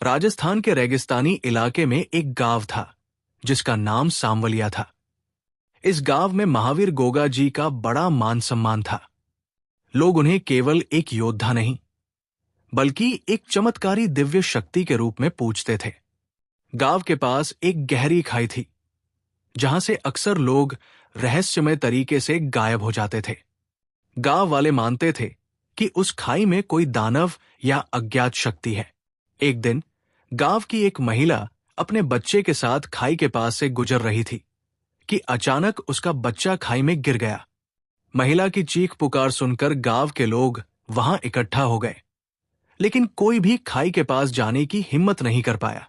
राजस्थान के रेगिस्तानी इलाके में एक गांव था जिसका नाम सांवलिया था। इस गांव में महावीर गोगा जी का बड़ा मान सम्मान था। लोग उन्हें केवल एक योद्धा नहीं बल्कि एक चमत्कारी दिव्य शक्ति के रूप में पूजते थे। गांव के पास एक गहरी खाई थी जहां से अक्सर लोग रहस्यमय तरीके से गायब हो जाते थे। गांव वाले मानते थे कि उस खाई में कोई दानव या अज्ञात शक्ति है। एक दिन गांव की एक महिला अपने बच्चे के साथ खाई के पास से गुजर रही थी कि अचानक उसका बच्चा खाई में गिर गया। महिला की चीख पुकार सुनकर गांव के लोग वहां इकट्ठा हो गए, लेकिन कोई भी खाई के पास जाने की हिम्मत नहीं कर पाया।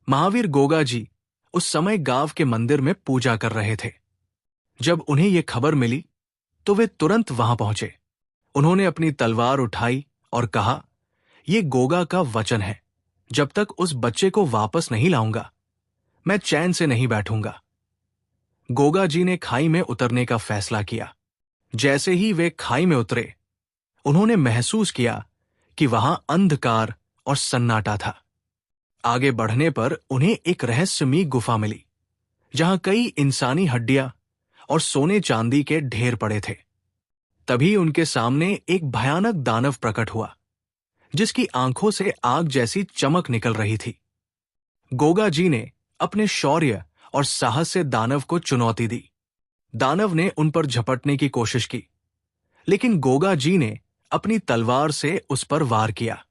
महावीर गोगा जी उस समय गांव के मंदिर में पूजा कर रहे थे। जब उन्हें यह खबर मिली तो वे तुरंत वहां पहुंचे। उन्होंने अपनी तलवार उठाई और कहा, यह गोगा का वचन है, जब तक उस बच्चे को वापस नहीं लाऊंगा मैं चैन से नहीं बैठूंगा। गोगा जी ने खाई में उतरने का फैसला किया। जैसे ही वे खाई में उतरे, उन्होंने महसूस किया कि वहां अंधकार और सन्नाटा था। आगे बढ़ने पर उन्हें एक रहस्यमयी गुफा मिली जहां कई इंसानी हड्डियां और सोने चांदी के ढेर पड़े थे। तभी उनके सामने एक भयानक दानव प्रकट हुआ जिसकी आंखों से आग जैसी चमक निकल रही थी। गोगा जी ने अपने शौर्य और साहस से दानव को चुनौती दी। दानव ने उन पर झपटने की कोशिश की, लेकिन गोगा जी ने अपनी तलवार से उस पर वार किया।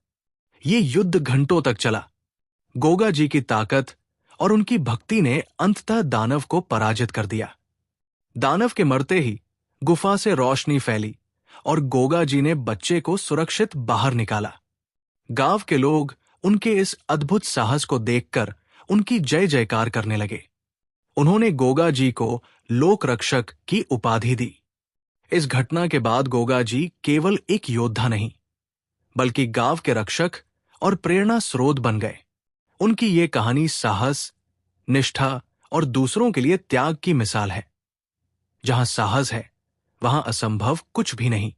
ये युद्ध घंटों तक चला। गोगा जी की ताकत और उनकी भक्ति ने अंततः दानव को पराजित कर दिया। दानव के मरते ही गुफा से रोशनी फैली और गोगा जी ने बच्चे को सुरक्षित बाहर निकाला। गांव के लोग उनके इस अद्भुत साहस को देखकर उनकी जय जयकार करने लगे। उन्होंने गोगा जी को लोक रक्षक की उपाधि दी। इस घटना के बाद गोगा जी केवल एक योद्धा नहीं बल्कि गांव के रक्षक और प्रेरणा स्रोत बन गए। उनकी ये कहानी साहस, निष्ठा और दूसरों के लिए त्याग की मिसाल है। जहां साहस है वहां असंभव कुछ भी नहीं।